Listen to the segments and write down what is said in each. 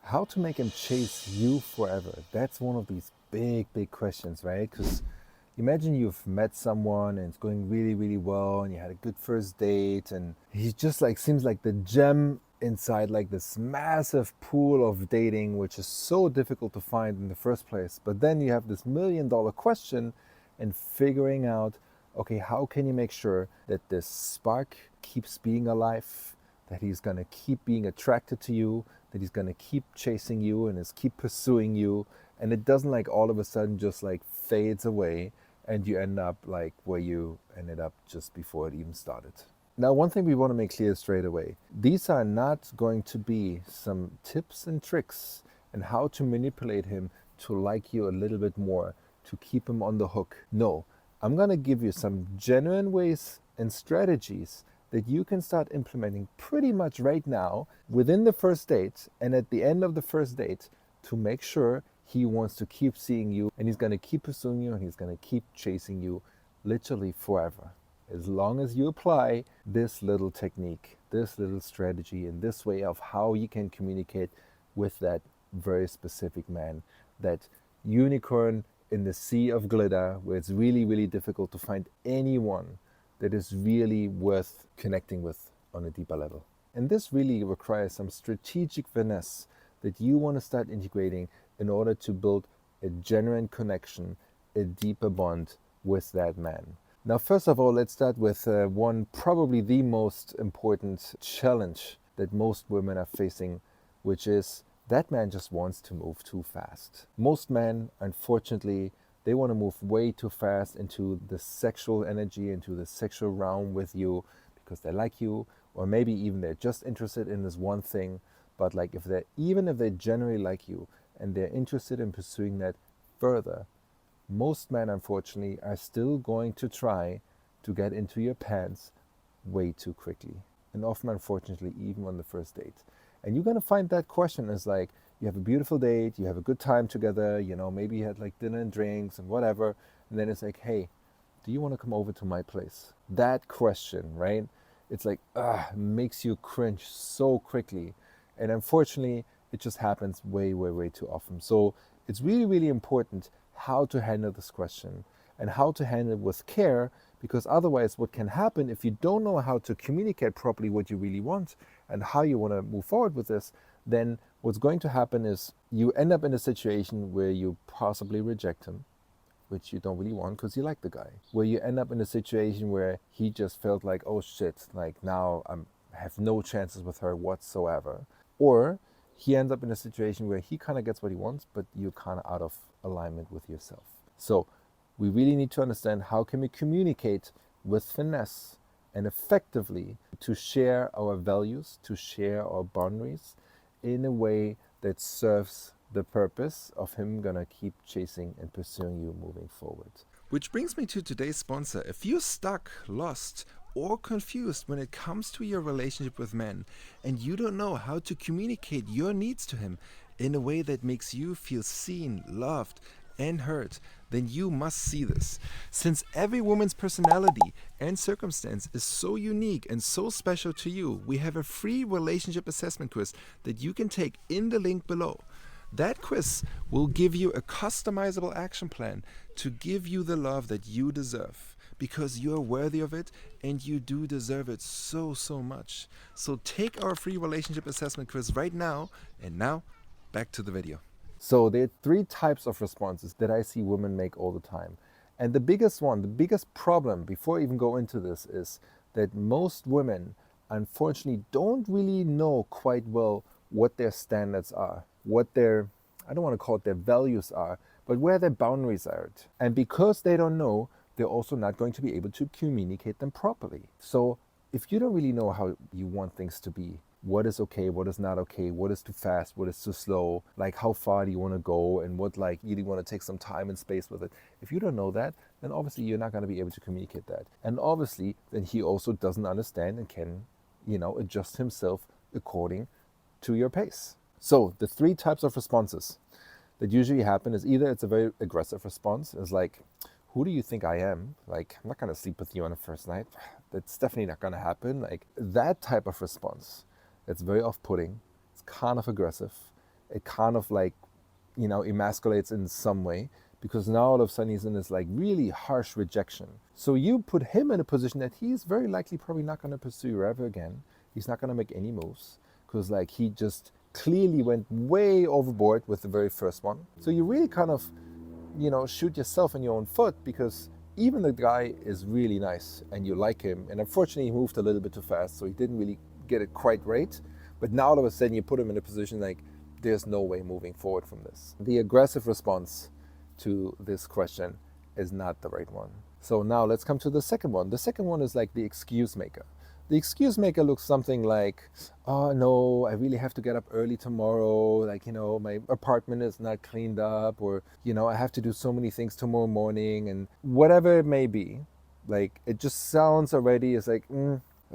How to make him chase you forever? That's one of these big questions, right? Because imagine you've met someone and it's going really, really well, and you had a good first date, and he just like seems like the gem inside like this massive pool of dating, which is so difficult to find in the first place. But then you have this $1 million question and figuring out, okay, how can you make sure that this spark keeps being alive, that he's gonna keep being attracted to you, that he's gonna keep chasing you and is keep pursuing you, and it doesn't like all of a sudden just like fades away and you end up like where you ended up just before it even started. Now, one thing we want to make clear straight away, these are not going to be some tips and tricks and how to manipulate him to like you a little bit more, to keep him on the hook. No, I'm going to give you some genuine ways and strategies that you can start implementing pretty much right now within the first date and at the end of the first date to make sure he wants to keep seeing you and he's going to keep pursuing you and he's going to keep chasing you literally forever. As long as you apply this little technique, this little strategy, and this way of how you can communicate with that very specific man, that unicorn in the sea of glitter, where it's really, really difficult to find anyone that is really worth connecting with on a deeper level. And this really requires some strategic finesse that you want to start integrating in order to build a genuine connection, a deeper bond with that man. Now, first of all, let's start with one, probably the most important challenge that most women are facing, which is that man just wants to move too fast. Most men, unfortunately, they want to move way too fast into the sexual energy, into the sexual realm with you because they like you, or maybe even they're just interested in this one thing. But like even if they generally like you and they're interested in pursuing that further, most men, unfortunately, are still going to try to get into your pants way too quickly. And often, unfortunately, even on the first date. And you're going to find that question is like, you have a beautiful date, you have a good time together, maybe you had like dinner and drinks and whatever. And then it's like, hey, do you want to come over to my place? That question, right? It's like, makes you cringe so quickly. And unfortunately, it just happens way too often. So it's really, really important how to handle this question and how to handle it with care, because otherwise what can happen if you don't know how to communicate properly what you really want and how you want to move forward with this, then what's going to happen is you end up in a situation where you possibly reject him, which you don't really want because you like the guy, where you end up in a situation where he just felt like, oh shit, like now I have no chances with her whatsoever, or he ends up in a situation where he kind of gets what he wants, but you're kind of out of alignment with yourself. So we really need to understand how can we communicate with finesse and effectively to share our values, to share our boundaries in a way that serves the purpose of him gonna keep chasing and pursuing you moving forward. Which brings me to today's sponsor. If you're stuck, lost, or confused when it comes to your relationship with men and you don't know how to communicate your needs to him in a way that makes you feel seen, loved, and heard, then you must see this. Since every woman's personality and circumstance is so unique and so special to you, we have a free relationship assessment quiz that you can take in the link below. That quiz will give you a customizable action plan to give you the love that you deserve, because you're worthy of it and you do deserve it so much. So take our free relationship assessment quiz right now, and now back to the video. So there are 3 types of responses that I see women make all the time. And the biggest problem, before I even go into this, is that most women unfortunately don't really know quite well what their standards are, what their, I don't want to call it their values are, but where their boundaries are at. And because they don't know, they're also not going to be able to communicate them properly. So if you don't really know how you want things to be, what is okay, what is not okay, what is too fast, what is too slow, like how far do you want to go, and what like you want to take some time and space with it. If you don't know that, then obviously you're not going to be able to communicate that. And obviously then he also doesn't understand and can, adjust himself according to your pace. So the 3 types of responses that usually happen is either it's a very aggressive response, it's like, who do you think I am? Like, I'm not going to sleep with you on the first night. That's definitely not going to happen. Like that type of response, that's very off-putting. It's kind of aggressive. it kind of like, emasculates in some way, because now all of a sudden he's in this like really harsh rejection. So you put him in a position that he's very likely probably not going to pursue you ever again. He's not going to make any moves because like he just clearly went way overboard with the very first one. So you really kind of, shoot yourself in your own foot, because even the guy is really nice and you like him, and unfortunately he moved a little bit too fast, so he didn't really get it quite right. But now all of a sudden you put him in a position like there's no way moving forward from this. The aggressive response to this question is not the right one. So now let's come to the second one. The second one is like the excuse maker. The excuse maker looks something like, oh no, I really have to get up early tomorrow. Like, my apartment is not cleaned up, or, I have to do so many things tomorrow morning, and whatever it may be. Like, it just sounds already, it's like,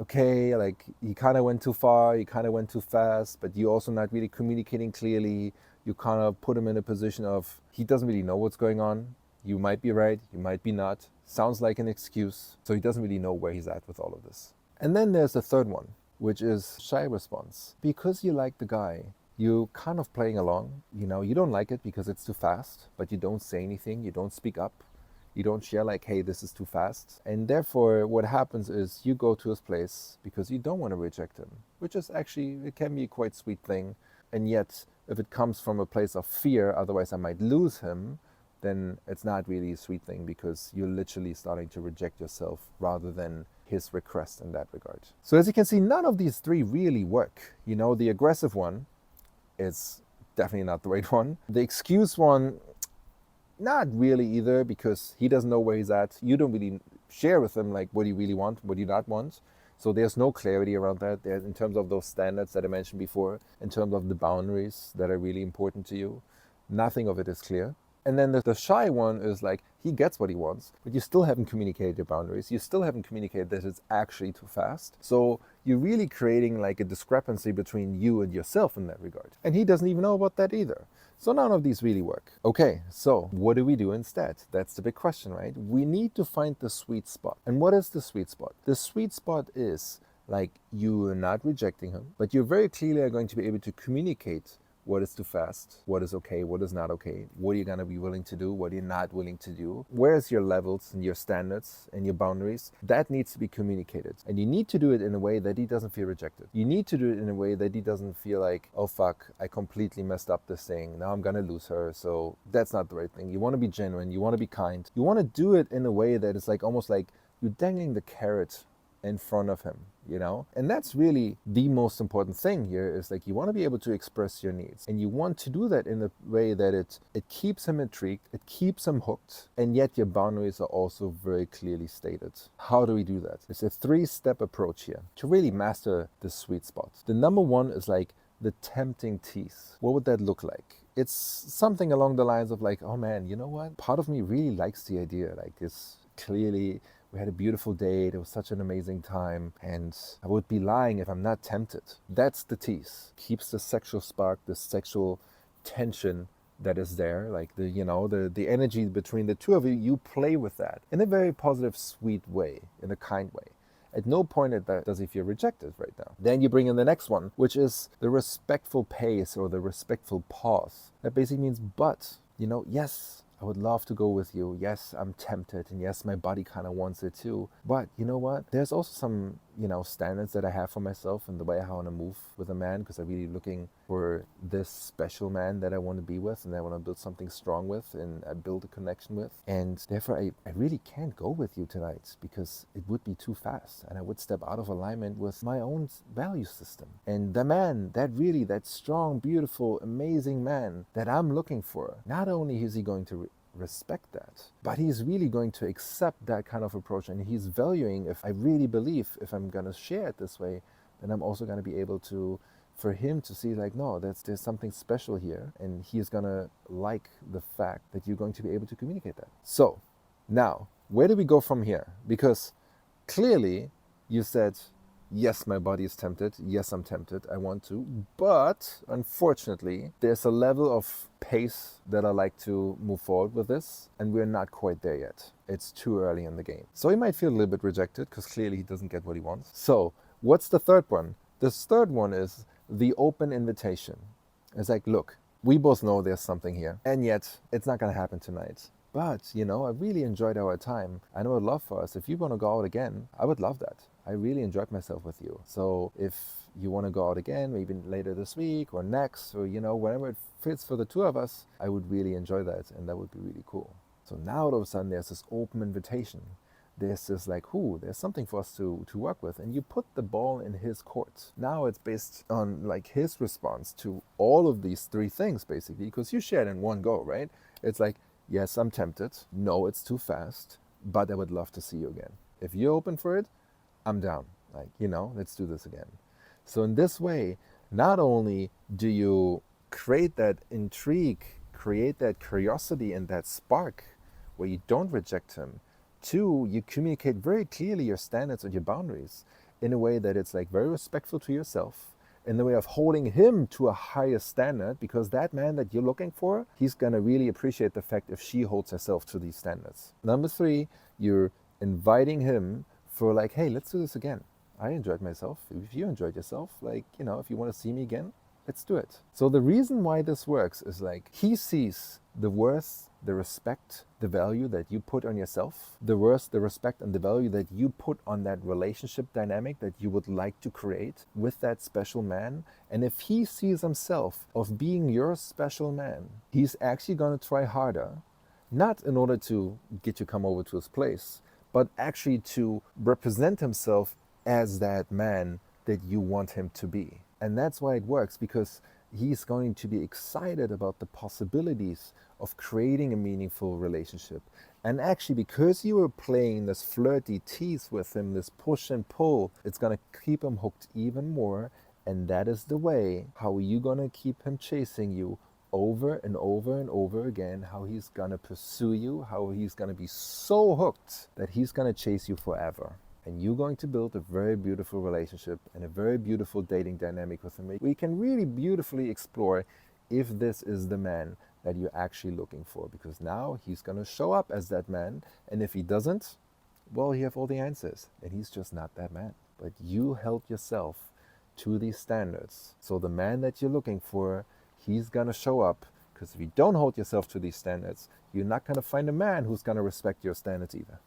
okay, like you kind of went too far, you kind of went too fast, but you're also not really communicating clearly. You kind of put him in a position of, he doesn't really know what's going on. You might be right, you might be not. Sounds like an excuse. So he doesn't really know where he's at with all of this. And then there's the third one, which is shy response. Because you like the guy, you kind of playing along. You don't like it because it's too fast, but you don't say anything, you don't speak up. You don't share like, hey, this is too fast. And therefore, what happens is you go to his place because you don't want to reject him, which is actually, it can be a quite sweet thing. And yet, if it comes from a place of fear, otherwise I might lose him, then it's not really a sweet thing, because you're literally starting to reject yourself rather than his request in that regard. So as you can see, none of these three really work. The aggressive one is definitely not the right one. The excuse one, not really either, because he doesn't know where he's at. You don't really share with him like what you really want, what you not want. So there's no clarity around that. In terms of those standards that I mentioned before, in terms of the boundaries that are really important to you, nothing of it is clear. And then the shy one is like, he gets what he wants, but you still haven't communicated your boundaries. You still haven't communicated that it's actually too fast. So you're really creating like a discrepancy between you and yourself in that regard. And he doesn't even know about that either. So none of these really work. Okay, so what do we do instead? That's the big question, right? We need to find the sweet spot. And what is the sweet spot? The sweet spot is like, you are not rejecting him, but you very clearly are going to be able to communicate what is too fast, what is okay, what is not okay, what are you going to be willing to do, what are you not willing to do, where's your levels and your standards and your boundaries. That needs to be communicated. And you need to do it in a way that he doesn't feel rejected. You need to do it in a way that he doesn't feel like, oh fuck, I completely messed up this thing, now I'm going to lose her. So that's not the right thing. You want to be genuine, you want to be kind. You want to do it in a way that is like almost like you're dangling the carrot in front of him, and that's really the most important thing here, is like, you want to be able to express your needs, and you want to do that in a way that it keeps him intrigued, it keeps him hooked, and yet your boundaries are also very clearly stated. How do we do that? It's a 3-step approach here to really master the sweet spot. The number one is like the tempting tease. What would that look like? It's something along the lines of like, oh man, you know what, part of me really likes the idea, like this clearly, we had a beautiful date, it was such an amazing time, and I would be lying if I'm not tempted. That's the tease. Keeps the sexual spark, the sexual tension that is there, like the energy between the two of you. You play with that in a very positive, sweet way, in a kind way. At no point does he feel rejected right now. Then you bring in the next one, which is the respectful pace or the respectful pause. That basically means, but, yes, I would love to go with you. Yes, I'm tempted. And yes, my body kind of wants it too. But you know what? There's also some, standards that I have for myself and the way I want to move with a man, because I'm really looking for this special man that I want to be with and I want to build something strong with and I build a connection with. And therefore, I really can't go with you tonight because it would be too fast and I would step out of alignment with my own value system. And the man, that strong, beautiful, amazing man that I'm looking for, not only is he going to respect that, but he's really going to accept that kind of approach, and he's valuing, if I really believe, if I'm going to share it this way, then I'm also going to be able to, for him to see like, no, there's something special here, and he's going to like the fact that you're going to be able to communicate that. So now, where do we go from here? Because clearly you said, yes, my body is tempted. Yes, I'm tempted. I want to. But unfortunately, there's a level of pace that I like to move forward with this. And we're not quite there yet. It's too early in the game. So he might feel a little bit rejected because clearly he doesn't get what he wants. So what's the third one? The third one is the open invitation. It's like, look, We both know there's something here, and yet it's not going to happen tonight. But, I really enjoyed our time. I know I'd love for us. If you want to go out again, I would love that. I really enjoyed myself with you. So if you want to go out again, maybe later this week or next, or, whenever it fits for the two of us, I would really enjoy that, and that would be really cool. So now all of a sudden there's this open invitation. There's this there's something for us to work with. And you put the ball in his court. Now it's based on his response to all of these three things, basically, because you shared in one go, right? It's like, yes, I'm tempted. No, it's too fast, but I would love to see you again. If you're open for it, I'm down. Let's do this again. So in this way, not only do you create that intrigue, create that curiosity and that spark where you don't reject him. Two, you communicate very clearly your standards and your boundaries in a way that it's very respectful to yourself, in the way of holding him to a higher standard, because that man that you're looking for, he's going to really appreciate the fact if she holds herself to these standards. Number three, you're inviting him for hey, let's do this again. I enjoyed myself. If you enjoyed yourself, if you want to see me again, let's do it. So the reason why this works is he sees the worth, the respect, the value that you put on yourself, the worth, the respect, and the value that you put on that relationship dynamic that you would like to create with that special man. And if he sees himself of being your special man, he's actually going to try harder, not in order to get you come over to his place, but actually to represent himself as that man that you want him to be. And that's why it works, because he's going to be excited about the possibilities of creating a meaningful relationship. And actually, because you were playing this flirty tease with him, this push and pull, it's going to keep him hooked even more. And that is the way how you're going to keep him chasing you over and over and over again, how he's going to pursue you, how he's going to be so hooked that he's going to chase you forever. And you're going to build a very beautiful relationship and a very beautiful dating dynamic with him. We can really beautifully explore if this is the man that you're actually looking for, because now he's going to show up as that man. And if he doesn't, well, you have all the answers, and he's just not that man. But you held yourself to these standards. So the man that you're looking for, he's going to show up, because if you don't hold yourself to these standards, you're not going to find a man who's going to respect your standards either.